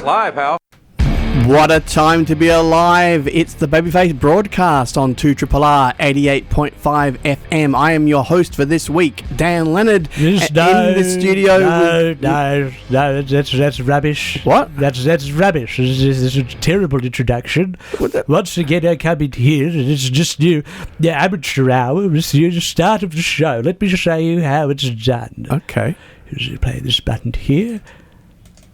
live, pal. What a time to be alive. It's the Babyface Broadcast on 2RRR 88.5 FM. I am your host for this week, Dan Lennard. In the studio. No, that's rubbish. What? That's rubbish. This is a terrible introduction. Once again, I come in here and it's just the amateur hour. It's the start of the show. Let me show you how it's done. Okay. Here's play this button here.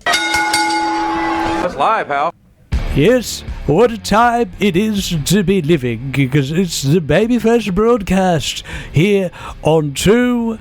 It's live, pal. Yes, what a time it is to be living, because it's the Babyface Broadcast here on 2RRR.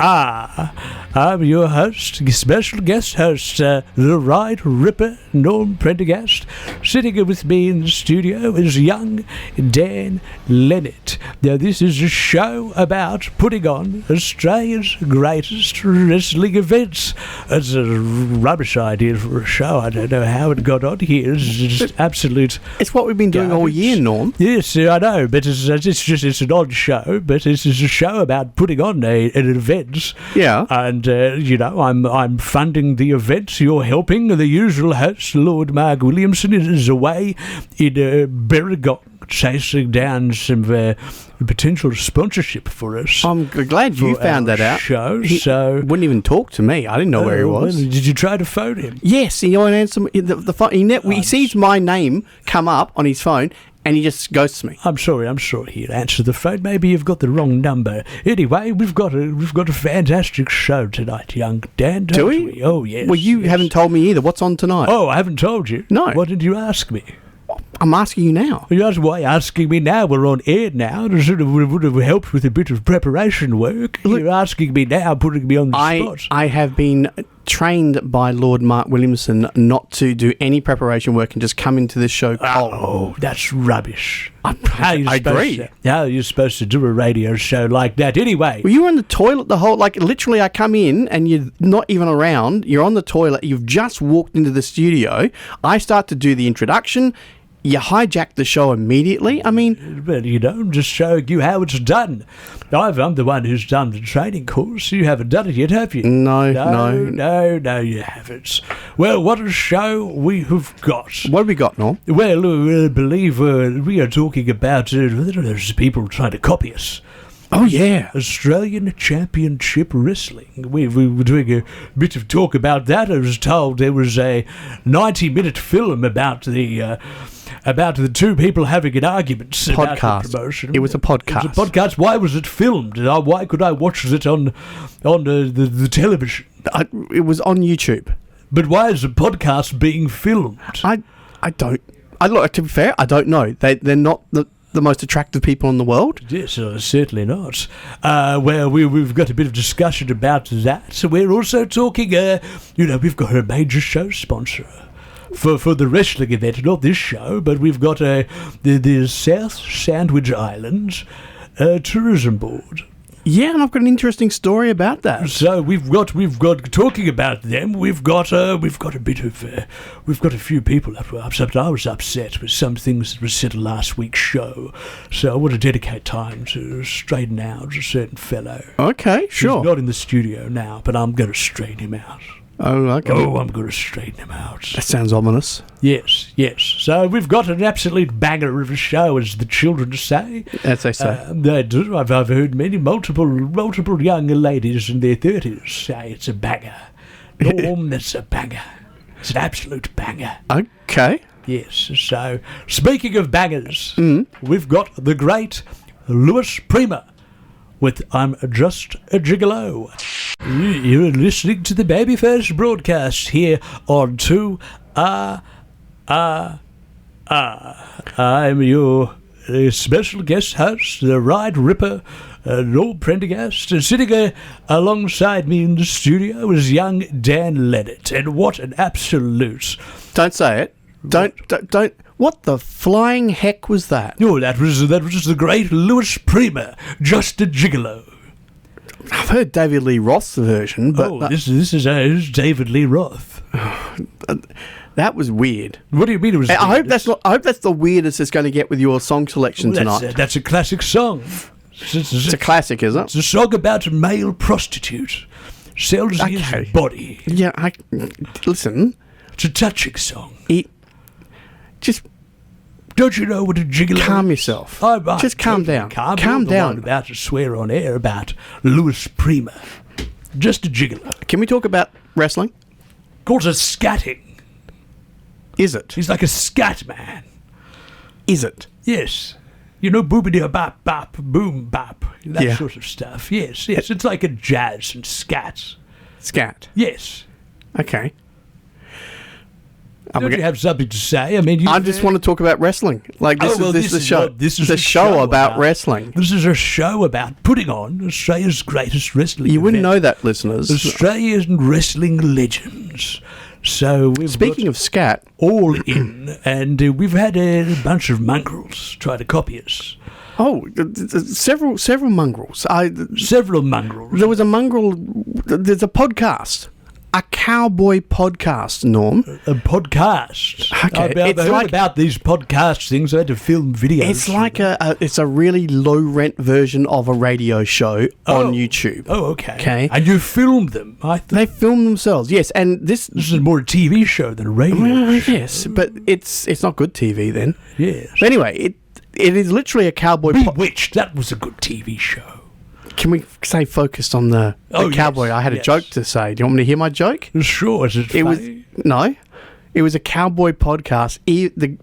I'm your host, special guest host, the Ryde Ripper Norm Prendagast. Sitting with me in the studio is young Dan Lennard. Now, this is a show about putting on Australia's greatest wrestling events. It's a rubbish idea for a show. I don't know how it got on here. It's just absolute. It's what we've been doing all year, Norm. Yes, I know, but it's an odd show. But it's a show about putting on an event. Yeah. And, I'm funding the events. You're helping. The usual host, Lord Mark Williamson, is away in Berrigon, chasing down some potential sponsorship for us. I'm glad you found that out. He wouldn't even talk to me. I didn't know where he was. Well, did you try to phone him? Yes, he won't answer me. The phone. He sees my name come up on his phone, and he just ghosts me. I'm sorry he'll answer the phone. Maybe you've got the wrong number. Anyway, we've got a fantastic show tonight, young Dan. Do we? Oh, yes. Well, you haven't told me either. What's on tonight? Oh, I haven't told you? No. What did you ask me? I'm asking you now. Why asking me now? We're on air now. It sort of would have helped with a bit of preparation work. Look, you're asking me now, putting me on the spot. I have been trained by Lord Mark Williamson not to do any preparation work and just come into this show cold. Oh, that's rubbish. I agree. How are you supposed to do a radio show like that anyway? Well, you were in the toilet literally I come in and you're not even around. You're on the toilet. You've just walked into the studio. I start to do the introduction. You hijacked the show immediately. I mean... Well, I'm just showing you how it's done. I'm the one who's done the training course. You haven't done it yet, have you? No, you haven't. Well, what a show we have got. What have we got, Norm? Well, I believe we are talking about there's people trying to copy us. Oh, yeah. Australian Championship Wrestling. We were doing a bit of talk about that. I was told there was a 90-minute film about the two people having an argument about the promotion. It was a podcast. It was a podcast. Why was it filmed? Why could I watch it on the television? It was on YouTube. But why is a podcast being filmed? I don't. Look, to be fair, I don't know. They're not the most attractive people in the world? Yes, certainly not. Well, we've got a bit of discussion about that. So we're also talking, we've got a major show sponsor for the wrestling event, not this show, but we've got the South Sandwich Islands Tourism Board. Yeah, and I've got an interesting story about that. So we've got talking about them. We've got a few people that were upset. I was upset with some things that were said in last week's show. So I want to dedicate time to straighten out a certain fellow. Okay, sure. He's not in the studio now, but I'm going to straighten him out. Oh, okay. Oh, I'm going to straighten him out. That sounds ominous. Yes. So we've got an absolute banger of a show, as the children say. As they say. They do. I've heard multiple young ladies in their 30s say it's a banger. Norm, that's a banger. It's an absolute banger. Okay. Yes. So, speaking of bangers, we've got the great Louis Prima with I'm Just a Gigolo. You're listening to the Babyface Broadcast here on 2RRR. I'm your special guest host, the Ryde Ripper Norm Prendagast, and sitting alongside me in the studio is young Dan Lennard. And what an absolute... Don't say it. Don't. What the flying heck was that? Oh, that was the great Louis Prima, Just a Gigolo. I've heard David Lee Roth's version, but this is David Lee Roth. That was weird. What do you mean it was? I hope that's the weirdest it's going to get with your song selection tonight. That's a classic song. It's a classic, is it? It's a song about a male prostitute. sells his body. Yeah, listen. It's a touching song. Just don't you know what a gigolo calm is? yourself. Just calm down. Calm down. I'm about to swear on air about Louis Prima. Just a gigolo. Can we talk about wrestling? Calls it scatting. Is it? He's like a scat man. Is it? Yes. You know, boobity bop bop, boom bop, that sort of stuff. Yes. It's like a jazz and scat. Scat? Yes. Okay. Don't you have something to say? I mean, I just want to talk about wrestling. Like this is the show. This is the show about wrestling. This is a show about putting on Australia's greatest wrestling. You wouldn't know that, listeners. Australian wrestling legends. So we've speaking of scat, all in, and we've had a bunch of mongrels try to copy us. Oh, several mongrels. Several mongrels. There was a mongrel. There's a podcast. A cowboy podcast, Norm. A podcast? Okay. I heard about these podcast things. I had to film videos. It's like it's a really low-rent version of a radio show on YouTube. Oh, okay. And you filmed them? They filmed themselves, yes. And this is more a TV show than a radio show. Yes, but it's not good TV then. Yes. But anyway, it is literally a cowboy... Bewitched, that was a good TV show. Can we say focused on the cowboy? Yes, I had a joke to say. Do you want me to hear my joke? Sure. Is it funny? No. It was a cowboy podcast.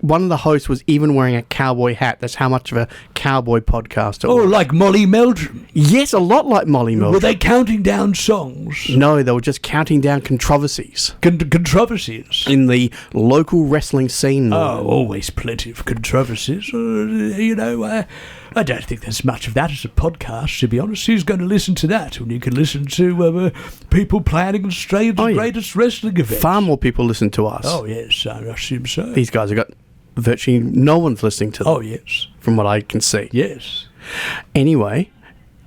One of the hosts was even wearing a cowboy hat. That's how much of a cowboy podcast it was. Oh, like Molly Meldrum? Yes, a lot like Molly Meldrum. Were they counting down songs? No, they were just counting down controversies. Controversies? In the local wrestling scene. Oh, always plenty of controversies. I don't think there's much of that as a podcast, to be honest. Who's going to listen to that when you can listen to people planning Australia's greatest wrestling events? Far more people listen to us. Oh, yes, I assume so. These guys have got virtually no one's listening to them. Oh, yes. From what I can see. Yes. Anyway,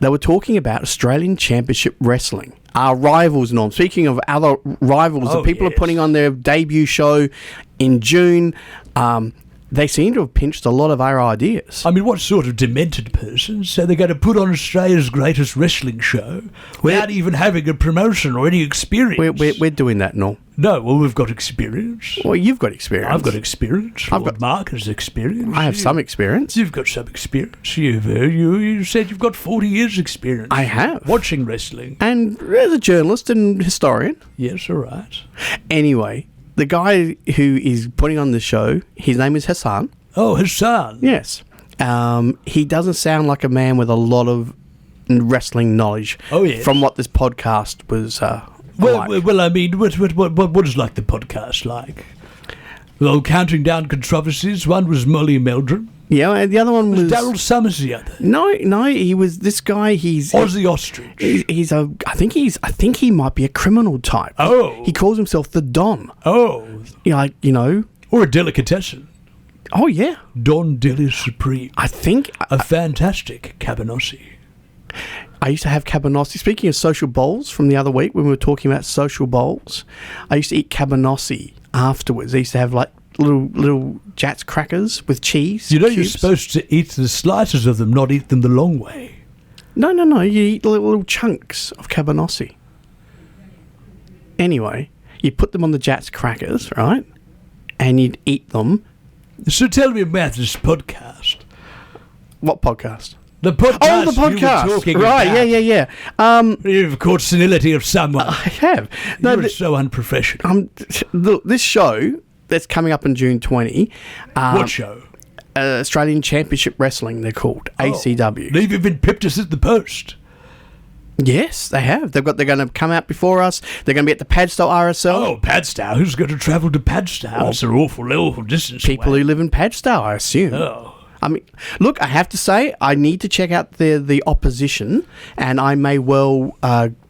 they were talking about Australian Championship Wrestling. Our rivals, Norm. Speaking of other rivals, the people are putting on their debut show in June. They seem to have pinched a lot of our ideas. I mean, what sort of demented persons? So they're going to put on Australia's greatest wrestling show without even having a promotion or any experience. We're doing that, Norm. No, well, we've got experience. Well, you've got experience. I've got experience. Mark has experience. I have some experience. You've got some experience. You said you've got 40 years experience. I have. Watching wrestling. And as a journalist and historian. Yes, all right. Anyway, the guy who is putting on the show, his name is Hassan. Oh, Hassan. Yes. He doesn't sound like a man with a lot of wrestling knowledge. Oh, yes. From what this podcast was like. Well, I mean, what is like the podcast like? Well, counting down controversies. One was Molly Meldrum. Yeah, and the other one was Daryl Summers. The other. No, he was this guy. He's Aussie Ostrich. I think he might be a criminal type. Oh, he calls himself the Don. Oh, or a delicatessen. Oh yeah, Don Deli Supreme. I think a fantastic cabanossi. I used to have cabanossi. Speaking of social bowls from the other week when we were talking about social bowls, I used to eat cabanossi afterwards. I used to have like little Jats crackers with cheese. You know, you're supposed to eat the slices of them, not eat them the long way. No. You eat little chunks of cabanossi. Anyway, you put them on the Jats crackers, right? And you'd eat them. So tell me about this podcast. What podcast? The podcast. Oh, the podcast. You were talking right, about. Yeah. You've caught senility of someone. I have. You're so unprofessional. This show that's coming up in June 20. What show? Australian Championship Wrestling, they're called. ACW. They've even pipped us at the post. Yes, they have. They're going to come out before us. They're going to be at the Padstow RSL. Oh, Padstow. Who's going to travel to Padstow? That's an awful distance People away. who live in Padstow, I assume. Oh. I mean, look, I have to say, I need to check out the opposition, and I may well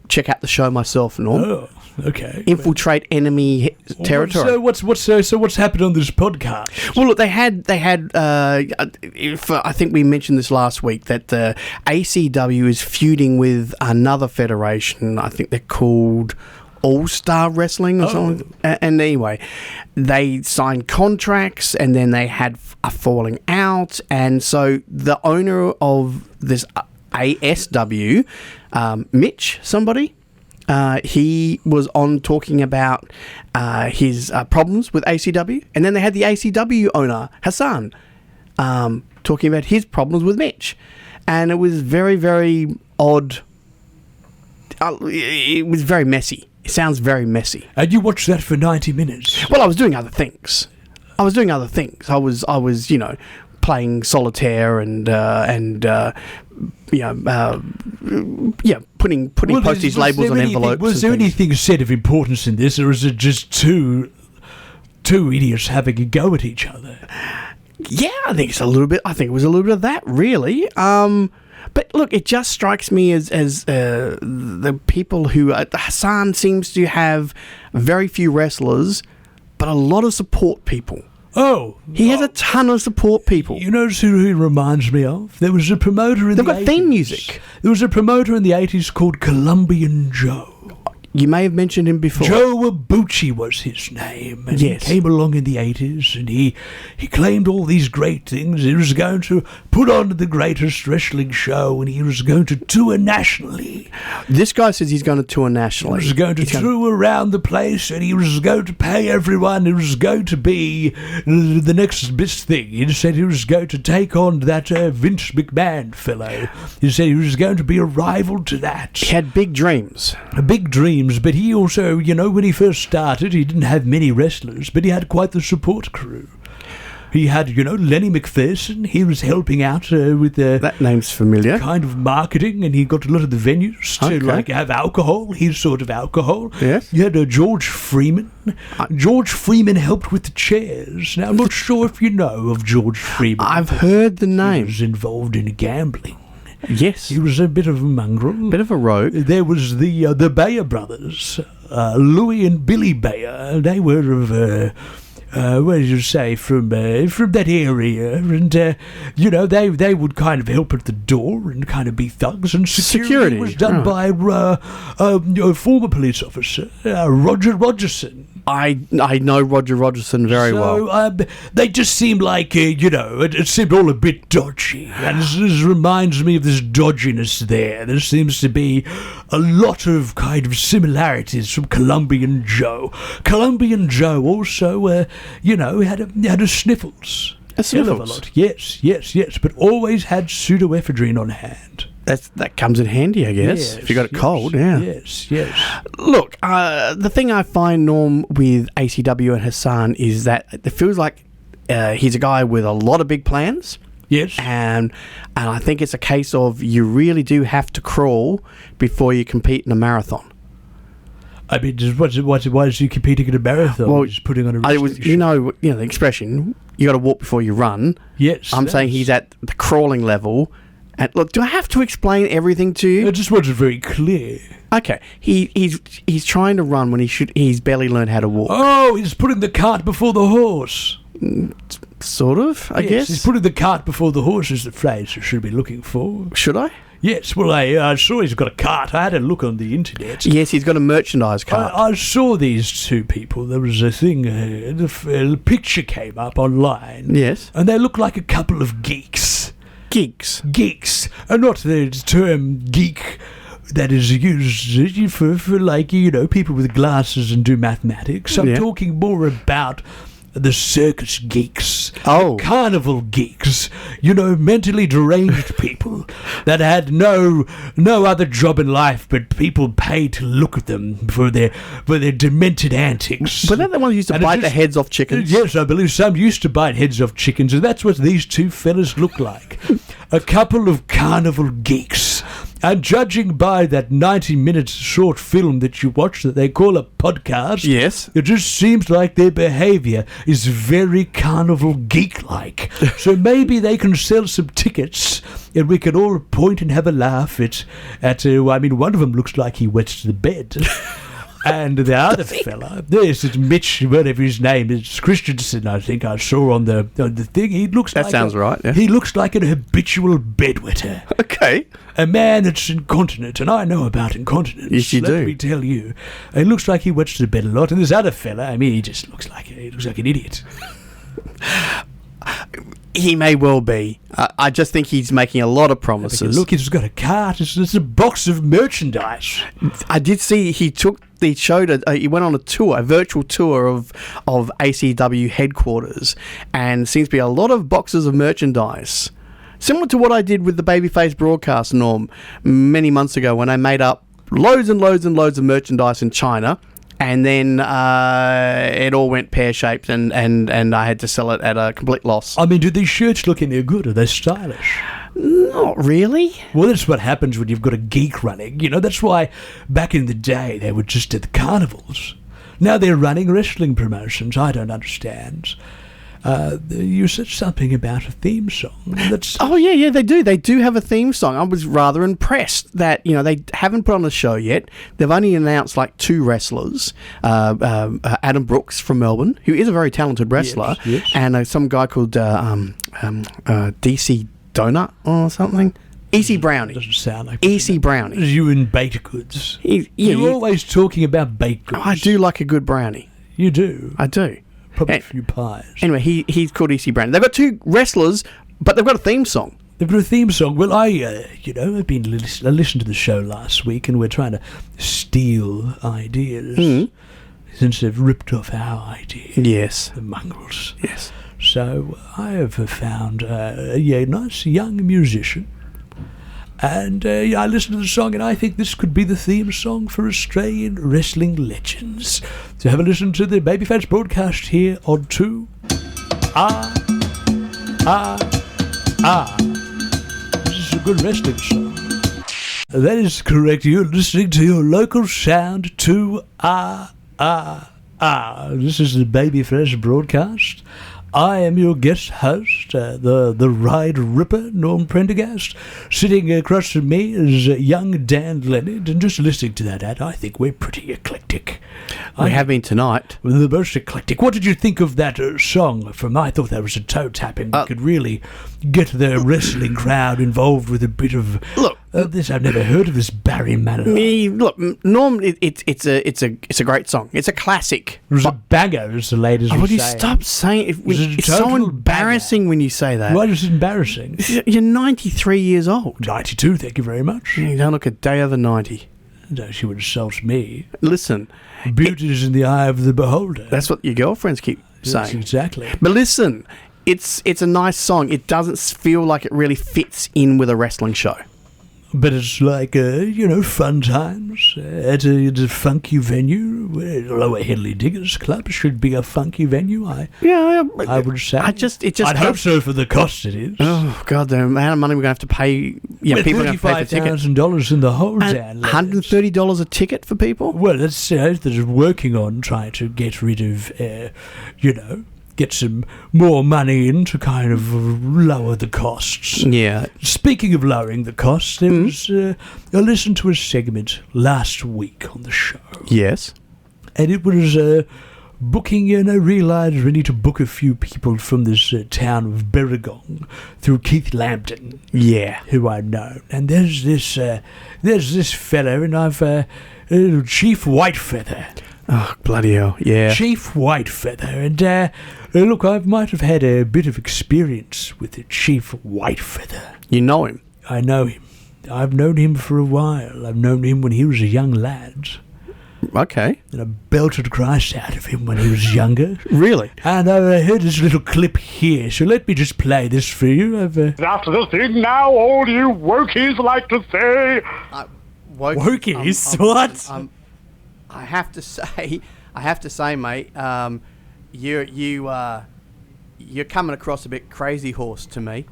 check out the show myself, Norm. Oh, okay. Infiltrate enemy territory. So what's happened on this podcast? Well, look, they had. I think we mentioned this last week that the ACW is feuding with another federation. I think they're called All-Star Wrestling or something. And anyway, they signed contracts and then they had a falling out. And so the owner of this ASW, Mitch, somebody, he was on talking about his problems with ACW, and then they had the ACW owner, Hassan, talking about his problems with Mitch. And it was very, very odd. It was very messy. It sounds very messy. And you watched that for 90 minutes? Well, I was doing other things. I was, playing solitaire and putting postage labels on envelopes. Was there anything said of importance in this, or was it just two idiots having a go at each other? Yeah, I think it was a little bit of that, really. But look, it just strikes me as the people who Hassan seems to have very few wrestlers, but a lot of support people. Oh, he has a ton of support people. You know who he reminds me of? There was a promoter in the 80s. They've got theme music. There was a promoter in the 80s called Colombian Joe. You may have mentioned him before. Joe Abuchi was his name. And yes. He came along in the 80s, and he claimed all these great things. He was going to put on the greatest wrestling show, and he was going to tour nationally. This guy says he's going to tour nationally. He was going to tour around the place, and he was going to pay everyone. It was going to be the next best thing. He said he was going to take on that Vince McMahon fellow. He said he was going to be a rival to that. He had big dreams. Big dreams. But he also, when he first started, he didn't have many wrestlers, but he had quite the support crew. He had, Lenny McPherson. He was helping out with that name's familiar. Kind of marketing, and he got a lot of the venues to have alcohol. His sort of alcohol. Yes. You had George Freeman. George Freeman helped with the chairs. Now I'm not sure if you know of George Freeman. I've heard the name. He was involved in gambling. Yes. He was a bit of a mongrel. Bit of a rogue. There was the Bayer brothers, Louis and Billy Bayer. They were of, what did you say, from that area. And, they would kind of help at the door and kind of be thugs. And security was done by a former police officer, Roger Rogerson. I know Roger Rogerson very well. So they just seemed like, it seemed all a bit dodgy. And this reminds me of this dodginess there. There seems to be a lot of kind of similarities from Colombian Joe. Colombian Joe also, had a sniffles. A sniffles? A lot. Yes, but always had pseudoephedrine on hand. That comes in handy, I guess, yes, if you got it cold, yeah. Yes. Look, the thing I find, Norm, with ACW and Hassan is that it feels like he's a guy with a lot of big plans. Yes. And I think it's a case of you really do have to crawl before you compete in a marathon. I mean, why is he competing in a marathon? Well, he's putting on a wrestling show. You know the expression, you got to walk before you run. Yes. I'm saying he's at the crawling level. And look, do I have to explain everything to you? I just want it very clear. Okay, he's trying to run when he's barely learned how to walk. Oh, he's putting the cart before the horse. Sort of, I guess. He's putting the cart before the horse is the phrase you should be looking for. Should I? Yes, well, I saw he's got a cart. I had a look on the internet. Yes, he's got a merchandise cart. I saw these two people. There was a thing, the picture came up online. Yes. And they look like a couple of geeks. Geeks. And not the term geek that is used for like, people with glasses and do mathematics. I'm talking more about the circus geeks. Oh. The carnival geeks. Mentally deranged people that had no other job in life but people paid to look at them for their demented antics. But they're the ones who used to bite the heads off chickens. Yes, I believe some used to bite heads off chickens, and that's what these two fellas look like. A couple of carnival geeks. And judging by that 90-minute short film that you watch that they call a podcast, yes, it just seems like their behaviour is very carnival geek-like. So maybe they can sell some tickets and we can all point and have a laugh at one of them looks like he wets the bed. And the other fella, yes, it's Mitch, whatever his name is, Christensen, I think I saw on the thing. He looks that like sounds right. Yeah. He looks like an habitual bedwetter. Okay. A man that's incontinent, and I know about incontinence. Yes, you do. Let me tell you. It looks like he wets the bed a lot, and this other fella, he just looks like an idiot. He may well be. I just think he's making a lot of promises. Look, he's got a cart. It's a box of merchandise. I did see he went on a tour, a virtual tour of ACW headquarters, and seems to be a lot of boxes of merchandise. Similar to what I did with the Babyface Broadcast, Norm, many months ago when I made up loads and loads and loads of merchandise in China. And then it all went pear-shaped, and I had to sell it at a complete loss. I mean, do these shirts look any good? Are they stylish? Not really. Well, that's what happens when you've got a geek running. You know, that's why back in the day they were just at the carnivals. Now they're running wrestling promotions. I don't understand. You said something about a theme song. Oh, yeah, they do. They do have a theme song. I was rather impressed that, they haven't put on a show yet. They've only announced, 2 wrestlers. Adam Brooks from Melbourne, who is a very talented wrestler, yes. And some guy called DC Donut or something. Easy Brownie. Doesn't sound like Easy Brownie. You in baked goods. You're always talking about baked goods. I do like a good brownie. You do? I do. Probably a few pies. Anyway, he's called EC Brandon. They've got 2 wrestlers, but they've got a theme song. They've got a theme song. Well, I listened to the show last week, and we're trying to steal ideas since they've ripped off our ideas. Yes. The mongrels. Yes. So I have found a nice young musician. And I listened to the song, and I think this could be the theme song for Australian wrestling legends. So have a listen to the Babyface Broadcast here on 2 This is a good wrestling song. That is correct. You're listening to your local sound 2 This is the Babyface Broadcast. I am your guest host, the Ryde Ripper Norm Prendagast. Sitting across from me is young Dan Lennard, and just listening to that ad, I think we're pretty eclectic. We have been tonight. The most eclectic. What did you think of that song? I thought that was a toe tapping. We could really get the wrestling crowd involved with a bit of this. I've never heard of this Barry Manilow. Look, Norm, it's a great song. It's a classic. It was a banger, as the ladies would say. Would you stop saying it's so embarrassing when you say that? Why is it embarrassing? You're 93 years old. 92, thank you very much. You don't look a day over 90. No, she would insult me. Listen. Beauty is in the eye of the beholder. That's what your girlfriends keep saying. Yes, exactly. But listen, it's a nice song. It doesn't feel like it really fits in with a wrestling show. But it's like, fun times at a funky venue. Lower Henley Diggers Club should be a funky venue, I would say. I'd hope so for the cost it is. Oh, God, the amount of money we're going to have to pay. Yeah, people are going to pay for tickets. $35,000 in the whole town. $130 a ticket for people? Well, they're working on trying to get rid of, get some more money in to kind of lower the costs. Yeah. Speaking of lowering the costs, there was, I listened to a segment last week on the show. Yes. And it was booking, realised we need to book a few people from this town of Berrigong through Keith Lambton. Yeah. Who I know. And there's this fella, and I've, Chief Whitefeather. Oh, bloody hell, yeah. Chief Whitefeather. And, look, I might have had a bit of experience with the Chief Whitefeather. You know him? I know him. I've known him for a while. I've known him when he was a young lad. Okay. And I belted Christ out of him when he was younger. Really? And I heard this little clip here, so let me just play this for you. After the thing now, all you wokies like to say... Wokies? What? I have to say, mate, you're coming across a bit crazy horse to me.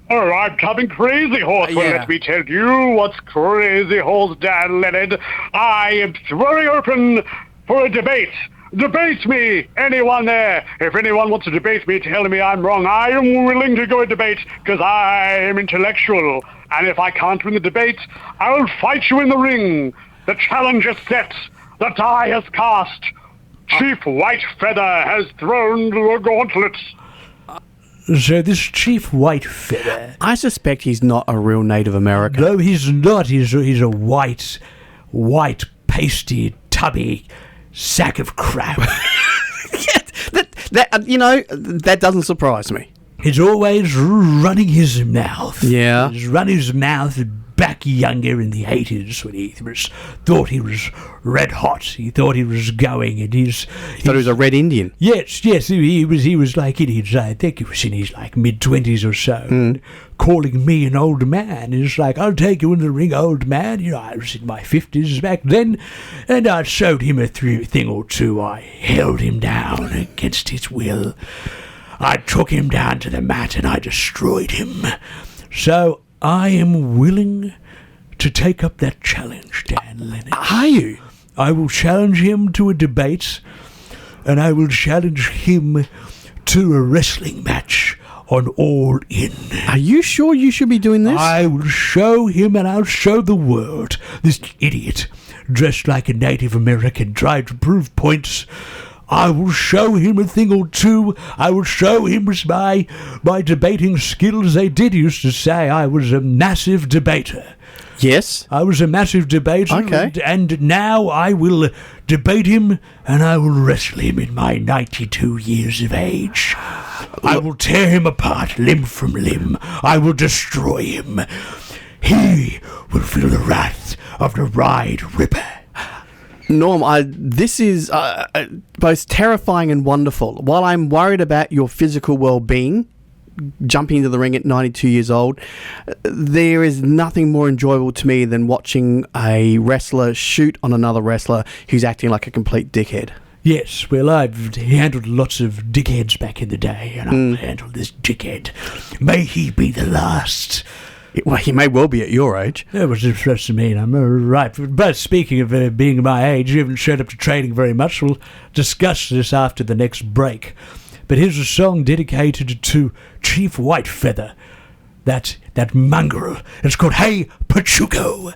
Oh, I'm coming crazy horse. Well, let me tell you what's crazy horse, Dan Lennard. I am throwing open for a debate. Debate me, anyone there. If anyone wants to debate me, telling me I'm wrong, I am willing to go and debate because I am intellectual. And if I can't win the debate, I will fight you in the ring. The challenge is set. The die is cast. Chief Whitefeather has thrown the gauntlet. So this Chief Whitefeather... I suspect he's not a real Native American. No, he's not. He's a white, pasty, tubby sack of crap. That doesn't surprise me. He's always running his mouth. Yeah. He's run his mouth back younger in the 80s when he thought he was red hot. He thought he was going, and Thought he was a red Indian. Yes, he was like in his, I think he was in his like mid-20s or so, and calling me an old man. He's like, I'll take you in the ring, old man. You know, I was in my 50s back then, and I showed him a thing or two. I held him down against his will. I took him down to the mat and I destroyed him. So I am willing to take up that challenge, Dan Lennard. Are you? I will challenge him to a debate, and I will challenge him to a wrestling match on All In. Are you sure you should be doing this? I will show him, and I'll show the world, this idiot dressed like a Native American trying to prove points. I will show him a thing or two. I will show him my debating skills. They did used to say I was a massive debater. Yes. I was a massive debater. Okay. And now I will debate him, and I will wrestle him in my 92 years of age. I will tear him apart limb from limb. I will destroy him. He will feel the wrath of the Ryde Ripper. Norm, this is both terrifying and wonderful. While I'm worried about your physical well-being, jumping into the ring at 92 years old, there is nothing more enjoyable to me than watching a wrestler shoot on another wrestler who's acting like a complete dickhead. Yes, well, I've handled lots of dickheads back in the day, and I'll handle this dickhead. May he be the last. Well, he may well be at your age. That was supposed to mean I'm right. But speaking of being my age, you haven't showed up to training very much. We'll discuss this after the next break. But here's a song dedicated to Chief Whitefeather, that mongrel. It's called Hey Pachuco.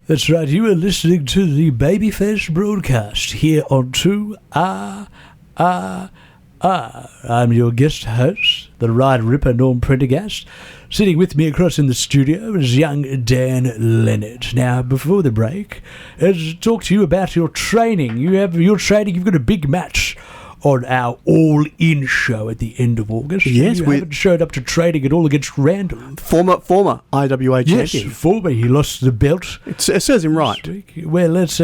That's right, you are listening to the Babyface Broadcast here on 2R. I'm your guest host, the Ryde Ripper Norm Prendagast. Sitting with me across in the studio is young Dan Lennard. Now, before the break, let's talk to you about your training. You've got a big match on our All-In show at the end of August. Yes, you haven't showed up to training at all against Randall. Former IWA champion. Yes, former. He lost the belt. It serves him right. Well, that's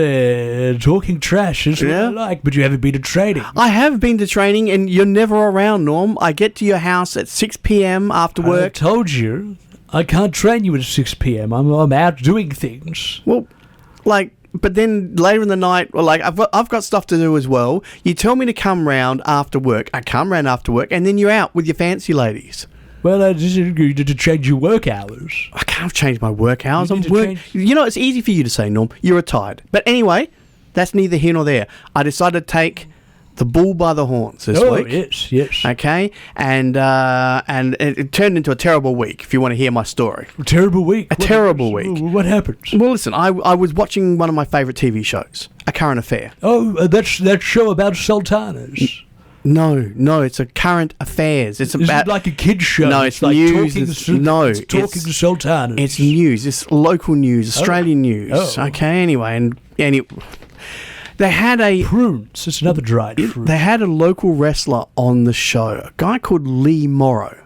talking trash is what I like, but you haven't been to training. I have been to training, and you're never around, Norm. I get to your house at 6 p.m. after work. I told you, I can't train you at 6 p.m. I'm out doing things. Well, but then later in the night, I've got stuff to do as well. You tell me to come round after work. I come round after work, and then you're out with your fancy ladies. Well, I just agreed to change your work hours. I can't change my work hours. You know, it's easy for you to say, Norm. You're retired. But anyway, that's neither here nor there. I decided to take the bull by the horns this week. Yes. Okay, and it turned into a terrible week. If you want to hear my story, A terrible week. What happens? Well, listen, I was watching one of my favourite TV shows, A Current Affair. Oh, that's that show about sultanas. No, it's a current affairs. It's about like a kid's show. No, it's like news. It's talking sultanas. It's news. It's local news, Australian news. Oh. Okay, anyway, they had a prunes. It's another dried fruit. They had a local wrestler on the show, a guy called Lee Morrow.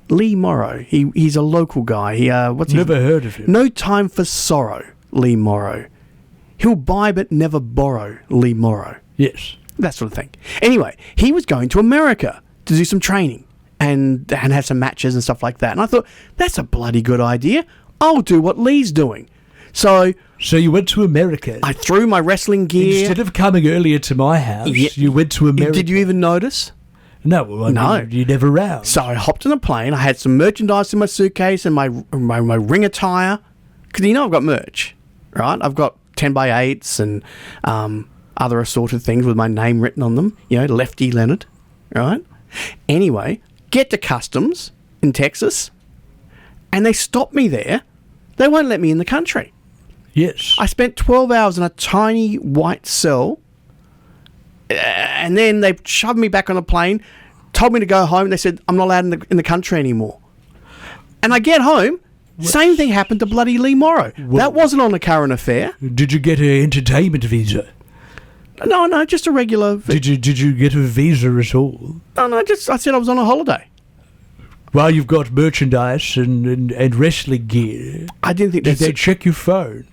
He's a local guy. Never heard of him. No time for sorrow, Lee Morrow. He'll buy but never borrow, Lee Morrow. Yes. That sort of thing. Anyway, he was going to America to do some training and have some matches and stuff like that. And I thought, that's a bloody good idea. I'll do what Lee's doing. So you went to America. I threw my wrestling gear. Instead of coming earlier to my house, you went to America. Did you even notice? No, you're never around. So I hopped on a plane. I had some merchandise in my suitcase and my ring attire. Because I've got merch, right? I've got 10x8s and other assorted things with my name written on them. Lefty Lennard, right? Anyway, get to customs in Texas, and they stopped me there. They won't let me in the country. Yes. I spent 12 hours in a tiny white cell, and then they shoved me back on a plane, told me to go home. They said, I'm not allowed in the country anymore. And I get home, same thing happened to bloody Lee Morrow. That wasn't on A Current Affair. Did you get an entertainment visa? No, just a regular... Did you get a visa at all? No, I said I was on a holiday. Well, you've got merchandise and wrestling gear. I didn't think Did they check your phone?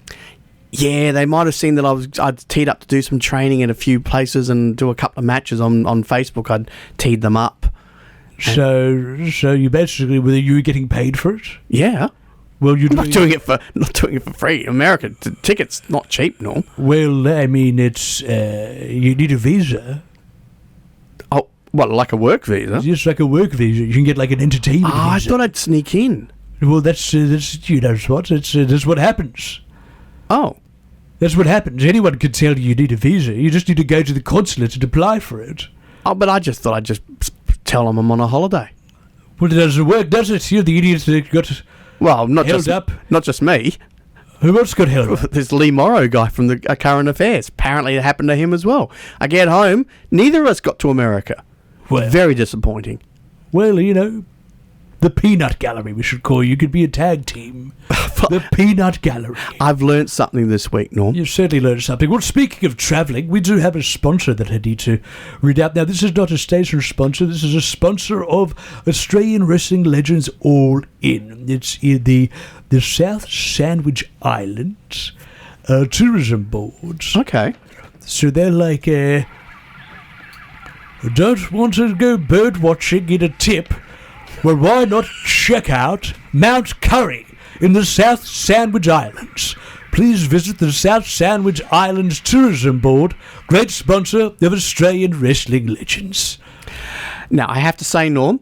Yeah, they might have seen that I'd teed up to do some training in a few places and do a couple of matches on Facebook. I'd teed them up. So you basically, were you getting paid for it? Yeah. Well, you're not doing it for free. American tickets not cheap, no. Well, I mean, it's you need a visa. Oh, what, like a work visa? Just like a work visa. You can get like an entertainment visa. I thought I'd sneak in. Well, that's you know what? That's what happens. Oh. That's what happens. Anyone can tell you need a visa. You just need to go to the consulate and apply for it. Oh, but I just thought I'd just tell them I'm on a holiday. Well, it doesn't work, does it? You're the idiot that got not held up. Not just me. Who else got held up? This Lee Morrow guy from the Current Affairs. Apparently it happened to him as well. I get home, neither of us got to America. Well, very disappointing. Well, you know, the Peanut Gallery, we should call you. You could be a tag team. The Peanut Gallery. I've learnt something this week, Norm. You've certainly learned something. Well, speaking of travelling, we do have a sponsor that I need to read out. Now, this is not a station sponsor. This is a sponsor of Australian Wrestling Legends All In. It's in the South Sandwich Islands tourism boards. Okay. So they're like, don't want to go bird watching in a tip? Well, why not check out Mount Curry in the South Sandwich Islands? Please visit the South Sandwich Islands Tourism Board, great sponsor of Australian Wrestling Legends. Now, I have to say, Norm,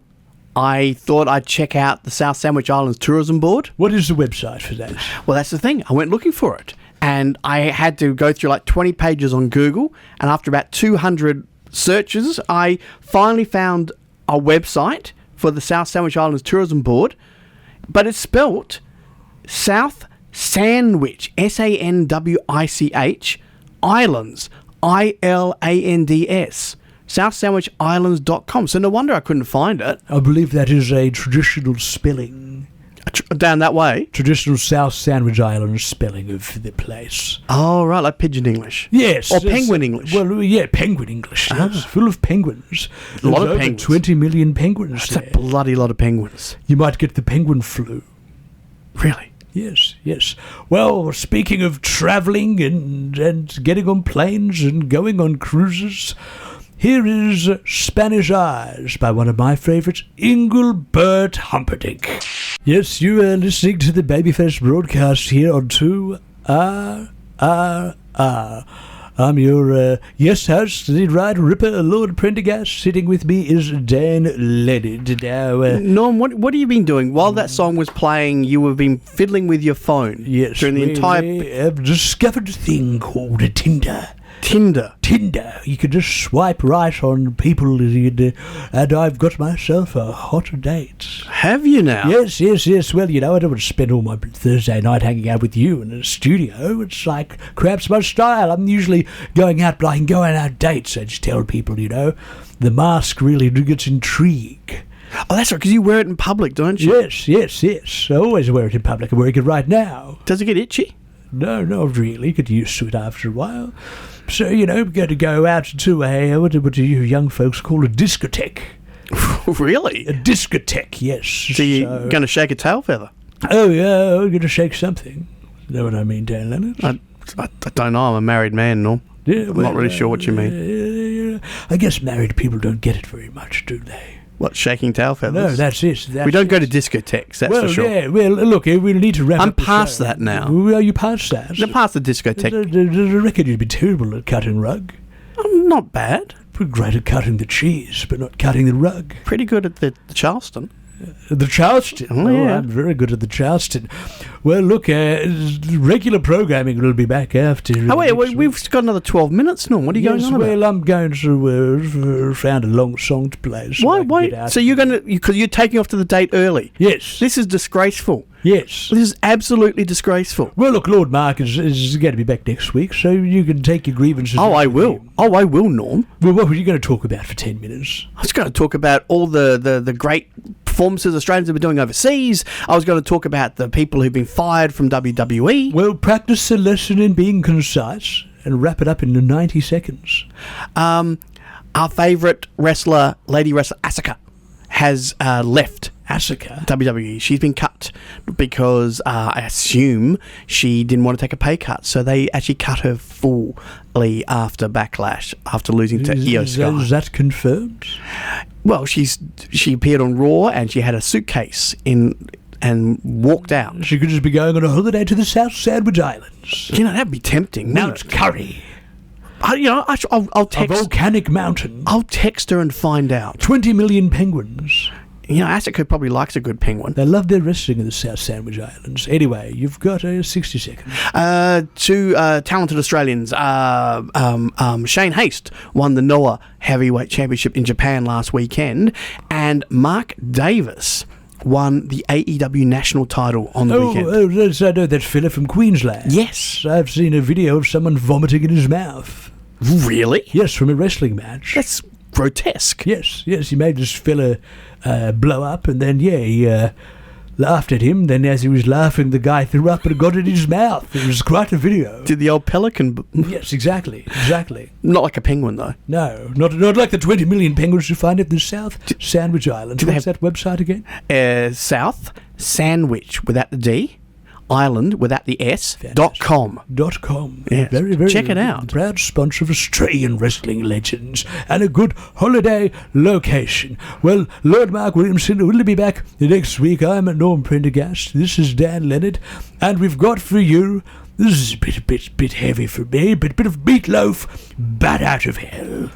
I thought I'd check out the South Sandwich Islands Tourism Board. What is the website for that? Well, that's the thing. I went looking for it. And I had to go through like 20 pages on Google. And after about 200 searches, I finally found a website for the South Sandwich Islands Tourism Board, but it's spelt South Sandwich, SANWICH, Islands, ILANDS, SouthSandwichIslands.com. So no wonder I couldn't find it. I believe that is a traditional spelling. Down that way? Traditional South Sandwich Islands spelling of the place. Oh, right, like Pidgin English. Yes. Or Penguin English. Well, yeah, Penguin English. Yes, full of penguins. A lot of over penguins. 20 million penguins. That's a bloody lot of penguins. You might get the penguin flu. Really? Yes. Well, speaking of travelling and getting on planes and going on cruises, here is Spanish Eyes by one of my favourites, Engelbert Humperdinck. Yes, you are listening to the Babyface Broadcast here on 2RRR. I'm your guest host, the Ryde Ripper Norm Prendagast. Sitting with me is Dan Lennard. Now, Norm, what have you been doing? While that song was playing, you have been fiddling with your phone. Yes, during the entire... We have discovered a thing called a Tinder. Tinder. You can just swipe right on people, and I've got myself a hot date. Have you now? Yes. Well, you know, I don't want to spend all my Thursday night hanging out with you in a studio. It's like crap's my style. I'm usually going out, but I can go on out dates. I just tell people, you know, the mask really gets intrigue. Oh, that's right, because you wear it in public, don't you? Yes. I always wear it in public. I'm wearing it right now. Does it get itchy? No, not really. Get used to it after a while. So, you know, we're going to go out to what do you young folks call a discotheque? Really? A discotheque, yes. So you're going to shake a tail feather? Oh, yeah, I'm going to shake something. You know what I mean, Dan Lennard? I don't know. I'm a married man, Norm. Yeah, I'm not really sure what you mean. I guess married people don't get it very much, do they? What, shaking tail feathers? No, that's it. We don't go to discotheques, that's for sure. Yeah, well, look, we'll need to wrap up. I'm past that now. Are you past that? I'm past the discotheque. I reckon you'd be terrible at cutting rug. I'm not bad. Pretty great at cutting the cheese, but not cutting the rug. Pretty good at the Charleston. The Charleston? Oh, yeah. I'm very good at the Charleston. Well, look, regular programming will be back after... Oh, wait, we've got another 12 minutes, Norm. What are you going on about? Well, I'm going to find a long song to play. So Why? So you're going to... Because you're taking off to the date early. Yes. This is disgraceful. Yes. This is absolutely disgraceful. Well, look, Lord Mark is going to be back next week, so you can take your grievances... Oh, I will. I will, Norm. Well, what were you going to talk about for 10 minutes? I was going to talk about all the great performances Australians have been doing overseas. I was going to talk about the people who've been fired from WWE. Well, practice the lesson in being concise and wrap it up in 90 seconds. Our favourite wrestler, lady wrestler, Asuka, has left Asuka? WWE. She's been cut because I assume she didn't want to take a pay cut. So they actually cut her fully after Backlash, after losing to Io Sky. Is that confirmed? Well, she appeared on Raw and she had a suitcase and walked out. She could just be going on a holiday to the South Sandwich Islands. That'd be tempting. Mount Curry. I'll text. A volcanic mountain. I'll text her and find out. 20 million penguins. Asuka probably likes a good penguin. They love their wrestling in the South Sandwich Islands. Anyway, you've got 60 seconds. Two talented Australians. Shane Haste won the Noah Heavyweight Championship in Japan last weekend, and Mark Davis won the AEW national title on the weekend. I know that fella from Queensland. Yes. I've seen a video of someone vomiting in his mouth. Really? Yes, from a wrestling match. That's grotesque. Yes, he made this fella blow up, and then, he laughed at him. Then as he was laughing, the guy threw up and got it in his mouth. It was quite a video. Did the old pelican... Yes, exactly. Not like a penguin, though. No, not like the 20 million penguins you find at the South Sandwich Islands. What's that website again? South Sandwich, without the D, Island, without the S, .com. Yes. Very, very check it out. Proud sponsor of Australian wrestling legends and a good holiday location. Well, Lord Mark Williamson will be back next week. I'm Norm Prendagast. This is Dan Lennard, and we've got for you, this is a bit heavy for me, but a bit of meatloaf, Bat Out of Hell.